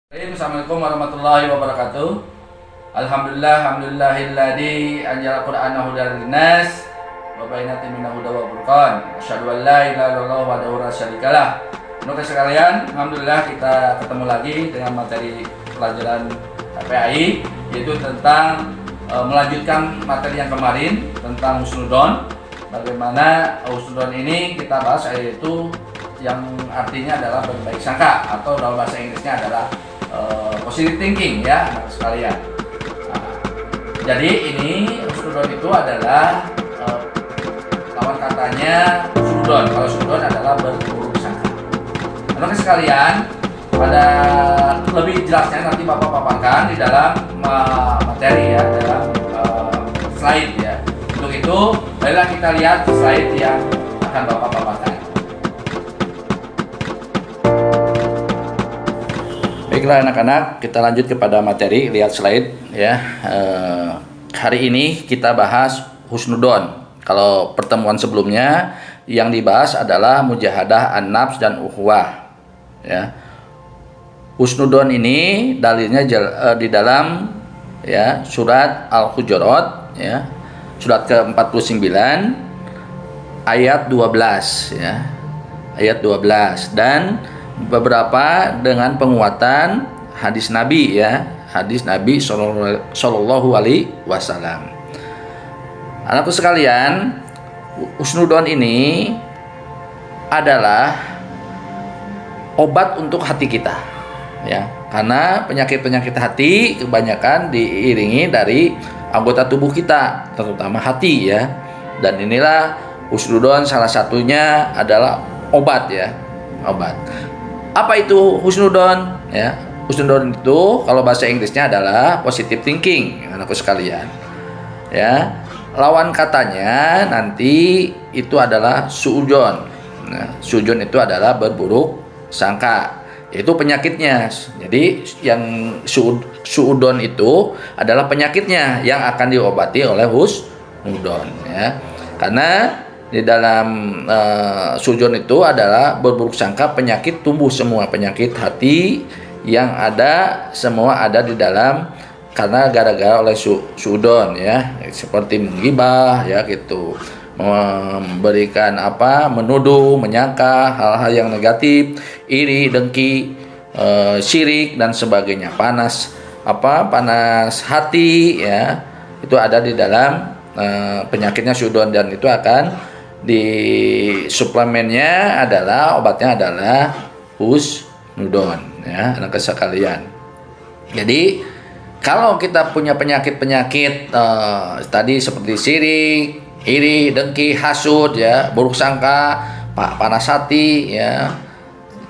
Assalamualaikum warahmatullahi wabarakatuh. Alhamdulillahilladzi anzala Qur'anahu hudal linnas wa bayyinatin minal huda wal furqan. Asyhadu an la ilaha illallah wahdahu la syarikalah. Untuk sekalian, alhamdulillah kita ketemu lagi dengan materi pelajaran KPAI, yaitu tentang melanjutkan materi yang kemarin tentang husnudon. Bagaimana husnudon ini kita bahas, yaitu yang artinya adalah berbaik sangka, atau dalam bahasa Inggrisnya adalah positive thinking, ya anak sekalian. Jadi ini husnudon itu adalah lawan katanya sudon. Kalau sudon adalah berburuk sangka. Anak sekalian, pada lebih jelasnya nanti Bapak paparkan di dalam materi, ya, dalam slide, ya. Untuk itu, baiklah kita lihat slide yang akan Bapak paparkan. Baiklah anak-anak, kita lanjut kepada materi. Lihat slide, ya. Hari ini kita bahas husnudon. Kalau pertemuan sebelumnya yang dibahas adalah mujahadah an-nafs dan ukhuwah, ya. Husnudon ini dalilnya di dalam, ya, surat Al-Hujurat, ya, surat ke-49 ayat 12, ya. Ayat 12, dan beberapa dengan penguatan hadis Nabi, ya, hadis Nabi Sallallahu Alaihi Wasallam. Anakku sekalian, husnudon ini adalah obat untuk hati kita, ya, karena penyakit-penyakit hati kebanyakan diiringi dari anggota tubuh kita, terutama hati, ya, dan inilah husnudon salah satunya adalah obat, ya, obat. Apa itu husnudon? Ya, husnudon itu kalau bahasa Inggrisnya adalah positive thinking, anakku sekalian. Ya, lawan katanya nanti itu adalah suudzon. Nah, suudzon itu adalah berburuk sangka. Itu penyakitnya. Jadi yang suudzon itu adalah penyakitnya yang akan diobati oleh husnudon, ya. Karena di dalam suudzon itu adalah berburuk sangka, penyakit tumbuh, semua penyakit hati yang ada semua ada di dalam karena gara-gara oleh suudzon, ya, seperti menggibah, ya, gitu, memberikan menuduh, menyangka hal-hal yang negatif, iri, dengki, syirik dan sebagainya, panas hati, ya, itu ada di dalam penyakitnya suudzon, dan itu akan di suplemennya adalah obatnya adalah husnudon, ya, anak sekalian. Jadi kalau kita punya penyakit-penyakit tadi seperti syirik, iri, dengki, hasud, ya, buruk sangka, panas hati, ya,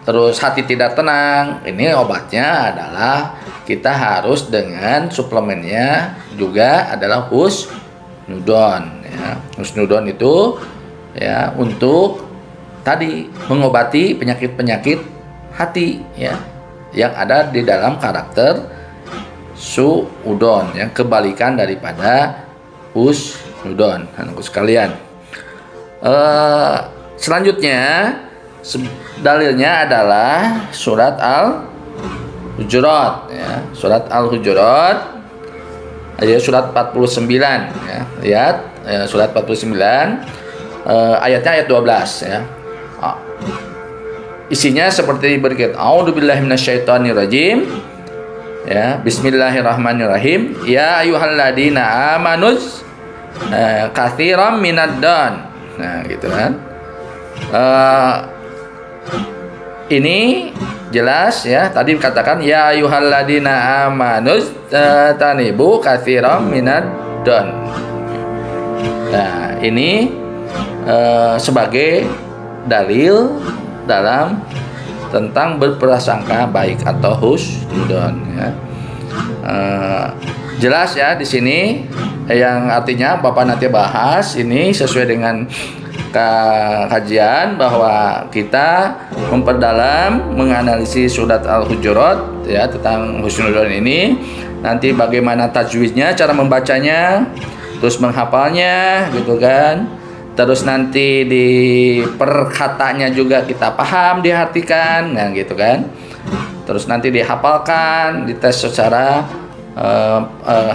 terus hati tidak tenang, ini obatnya adalah kita harus dengan suplemennya juga adalah husnudon, ya. Husnudon itu, ya, untuk tadi mengobati penyakit-penyakit hati, ya, yang ada di dalam karakter suudzon, yang kebalikan daripada husnudon, anakku sekalian. Selanjutnya dalilnya adalah surat Al-Hujurat, ya, surat Al-Hujurat ayat surat 49, ya. Lihat, ya, surat 49 ayatnya ayat 12, ya. Isinya seperti berikut. A'udzubillahi minasyaitonirrajim. Ya, bismillahirrahmanirrahim. Ya ayyuhalladzina amanuz katsiran minad-dan. Nah, gitu kan. Ini jelas, ya. Tadi katakan ya ayyuhalladzina amanuz tanibu katsiran minad-dan. Nah, ini sebagai dalil dalam tentang berprasangka baik atau husnudon, ya. Jelas, ya, di sini yang artinya Bapak nanti bahas ini sesuai dengan kajian bahwa kita memperdalam menganalisis surat Al-Hujurat, ya, tentang husnudon ini. Nanti bagaimana tajwidnya, cara membacanya, terus menghafalnya, gitu kan. terus nanti di perkataannya juga kita paham, diartikan, nah gitu kan. Terus nanti dihafalkan, dites secara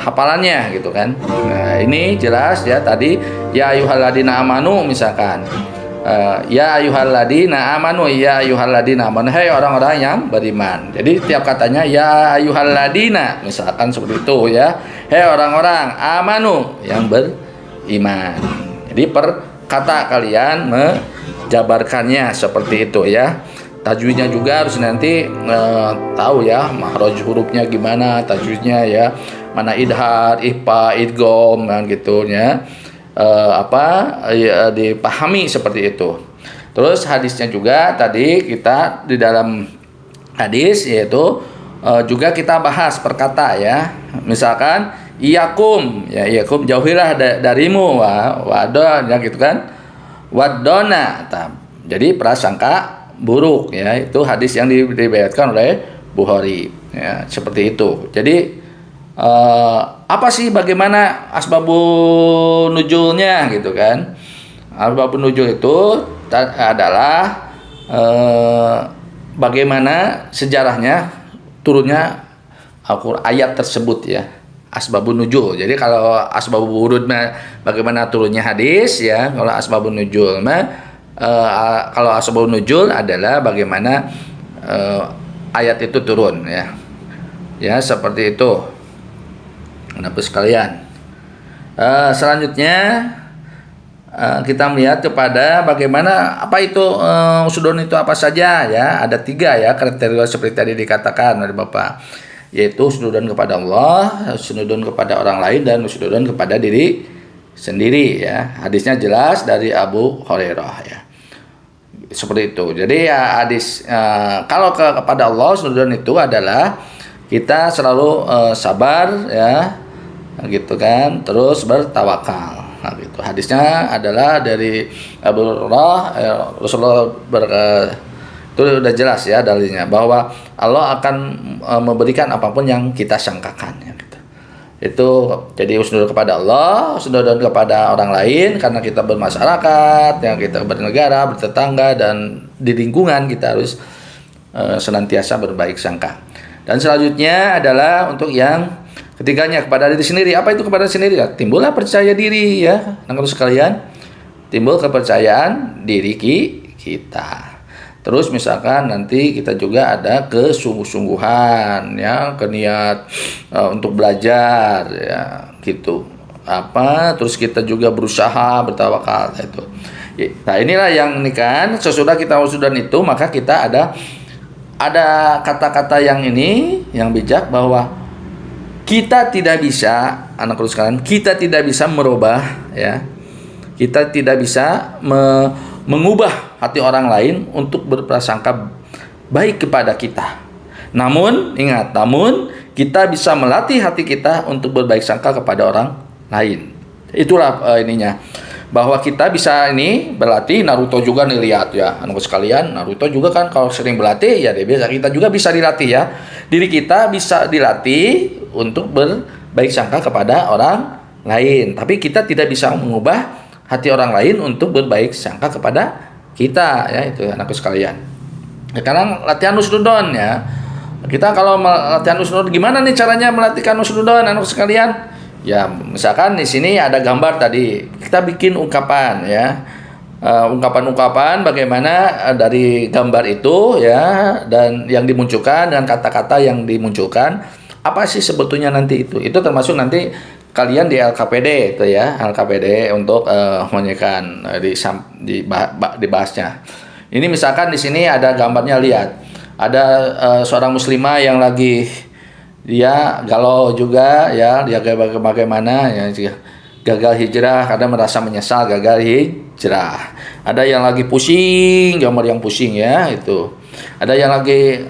hafalannya gitu kan. Nah, ini jelas ya tadi ya ayyuhalladzina amanu misalkan. Ya ayyuhalladzina amanu, ya ayyuhalladzina amanu, hai orang-orang yang beriman. Jadi tiap katanya ya ayyuhalladzina misalkan seperti itu ya. Hai orang-orang amanu yang beriman. Jadi per kata kalian menjabarkannya seperti itu ya. Tajwidnya juga harus nanti tahu ya makhraj hurufnya gimana, tajwidnya ya, mana idhar, ihfa, idgham kan gitu ya. Dipahami seperti itu. Terus hadisnya juga tadi kita di dalam hadis yaitu juga kita bahas perkata ya. Misalkan iyakum ya, iyakum jauhilah darimu wadon ya gitu kan. Wadona. Jadi prasangka buruk ya, itu hadis yang diriwayatkan oleh Bukhari ya, seperti itu. Jadi apa sih bagaimana asbabun nuzulnya gitu kan? Asbabun nuzul itu adalah bagaimana sejarahnya turunnya ayat tersebut ya. Asbabun nuzul. Jadi kalau asbabun wurud bagaimana turunnya hadis ya. Kalau asbabun nuzul kalau asbabun nuzul adalah bagaimana ayat itu turun ya. Ya seperti itu. Bapak sekalian, selanjutnya kita melihat kepada bagaimana apa itu usudon itu apa saja ya. Ada 3 ya kriteria seperti tadi dikatakan oleh Bapak, yaitu usudon kepada Allah, usudon kepada orang lain, dan usudon kepada diri sendiri ya. Hadisnya jelas dari Abu Hurairah ya. Seperti itu. Jadi ya hadis kalau kepada Allah usudon itu adalah kita selalu sabar ya. Gitu kan, terus bertawakal. Nah, gitu. Hadisnya adalah dari Abu Hurairah, Rasulullah itu udah jelas ya dalilnya bahwa Allah akan memberikan apapun yang kita sangkakan ya, gitu. Itu jadi husnudon kepada Allah, husnudon kepada orang lain karena kita bermasyarakat, yang kita bernegara, bertetangga, dan di lingkungan kita harus senantiasa berbaik sangka. Dan selanjutnya adalah untuk yang ketiganya kepada diri sendiri. Apa itu kepada diri sendiri? Ya, timbullah percaya diri ya. Anak-anak sekalian, timbul kepercayaan diri kita. Terus misalkan nanti kita juga ada kesungguh-sungguhan ya, keniat untuk belajar ya, gitu. Terus kita juga berusaha bertawakal itu. Nah, inilah yang ini kan sesudah kita wasudan itu maka kita ada kata-kata yang ini yang bijak bahwa kita tidak bisa, anak-anak sekalian, kita tidak bisa merubah ya. Kita tidak bisa mengubah hati orang lain untuk berprasangka baik kepada kita. Namun kita bisa melatih hati kita untuk berbaik sangka kepada orang lain. Itulah ininya. Bahwa kita bisa berlatih. Naruto juga nih, lihat ya anak sekalian, Naruto juga kan kalau sering berlatih ya kita juga bisa dilatih ya. Diri kita bisa dilatih untuk berbaik sangka kepada orang lain. Tapi kita tidak bisa mengubah hati orang lain untuk berbaik sangka kepada kita ya, itu anakku sekalian. Sekarang latihan husnudon ya. Kita kalau latihan husnudon gimana nih caranya melatihkan husnudon anakku sekalian? Ya, misalkan di sini ada gambar tadi. Kita bikin ungkapan ya. Ungkapan-ungkapan bagaimana dari gambar itu ya, dan yang dimunculkan dengan kata-kata yang dimunculkan. Apa sih sebetulnya nanti itu? Itu termasuk nanti kalian di LKPD itu ya, LKPD untuk menyekan dibahasnya. Ini misalkan di sini ada gambarnya, lihat. Ada seorang muslimah yang lagi dia galau juga ya, dia bagaimana ya, gagal hijrah karena merasa menyesal gagal hijrah. Ada yang lagi pusing, gambar yang pusing ya itu. Ada yang lagi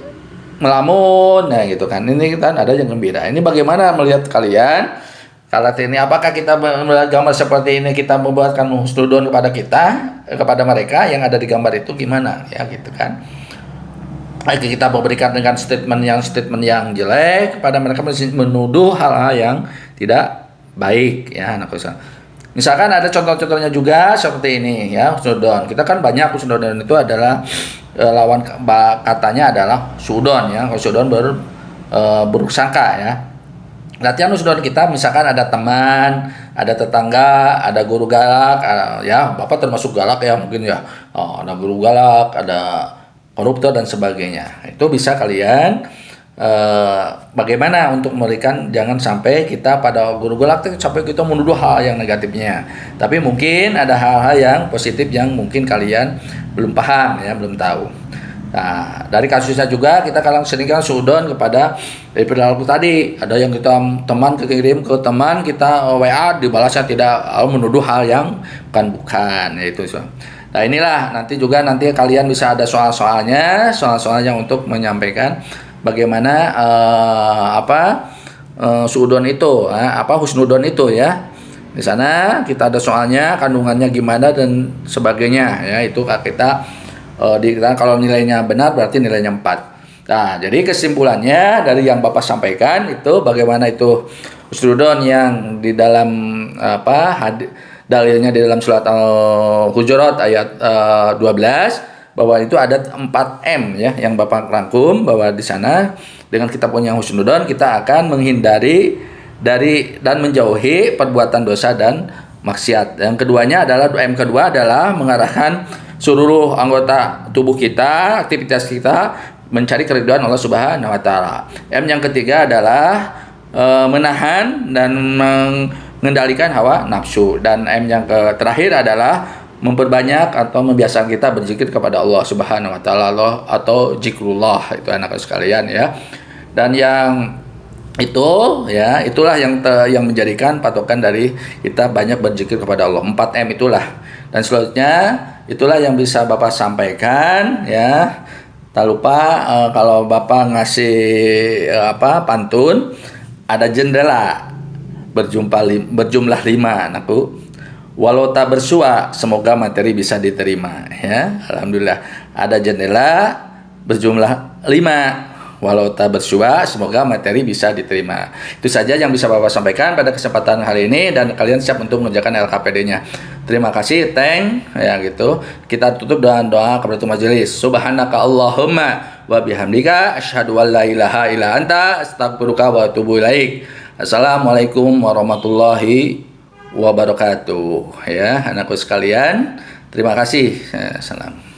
melamun, nah gitu kan. Ini kan ada yang gembira. Ini bagaimana melihat kalian? Kalau ini apakah kita melihat gambar seperti ini kita membuatkan husnudon kepada mereka yang ada di gambar itu gimana ya gitu kan? Kita memberikan dengan statement yang jelek kepada mereka, menuduh hal-hal yang tidak baik ya anak usaha. Misalkan ada contoh-contohnya juga seperti ini ya, husnudon. Kita kan banyak husnudon itu adalah lawan katanya adalah suudon ya. Husnudon buruk sangka ya. Latihan husnudon kita misalkan ada teman, ada tetangga, ada guru galak, ya Bapak termasuk galak ya mungkin ya. Oh, ada guru galak, ada koruptor dan sebagainya. Itu bisa kalian bagaimana untuk memberikan, jangan sampai kita pada guru galak sampai kita menuduh hal yang negatifnya, tapi mungkin ada hal-hal yang positif yang mungkin kalian belum paham ya, belum tahu. Nah, dari kasusnya juga kita kadang sering kan suudon kepada dari perilaku tadi, ada yang kita teman kirim ke teman kita WA dibalasnya tidak, menuduh hal yang bukan yaitu. Nah inilah nanti kalian bisa ada soal-soalnya untuk menyampaikan bagaimana suudon itu, husnudon itu ya. Di sana kita ada soalnya, kandungannya gimana dan sebagainya ya. Itu kita kalau nilainya benar berarti nilainya 4. Nah, jadi kesimpulannya dari yang Bapak sampaikan itu bagaimana itu husnudon yang di dalam dalilnya di dalam surat Al-Hujurat ayat 12 bahwa itu ada 4M ya yang Bapak rangkum, bahwa di sana dengan kita punya husnudon kita akan menghindari dari dan menjauhi perbuatan dosa dan maksiat. Yang keduanya adalah M kedua adalah mengarahkan seluruh anggota tubuh kita, aktivitas kita mencari keridhaan Allah Subhanahu wa taala. M yang ketiga adalah menahan dan mengendalikan hawa nafsu, dan M yang terakhir adalah memperbanyak atau membiasakan kita berzikir kepada Allah Subhanahu wa taala atau zikrullah, itu anak sekalian ya. Dan yang itu ya, itulah yang menjadikan patokan dari kita banyak berzikir kepada Allah. 4M itulah. Dan selanjutnya itulah yang bisa Bapak sampaikan ya. Tak lupa kalau Bapak ngasih pantun, ada jendela berjumlah 5 anakku. Walau tak bersua, semoga materi bisa diterima ya. Alhamdulillah, ada jendela berjumlah 5. Walau tak bersua, semoga materi bisa diterima. Itu saja yang bisa Bapak sampaikan pada kesempatan hari ini, dan kalian siap untuk mengerjakan LKPD-nya. Terima kasih, ya gitu. Kita tutup dengan doa kafaratul majelis. Subhanaka Allahumma wa bihamdika asyhadu an la ilaha illa anta astaghfiruka wa atubu ilaik. Assalamualaikum warahmatullahi wabarakatuh ya anakku sekalian, terima kasih. Salam.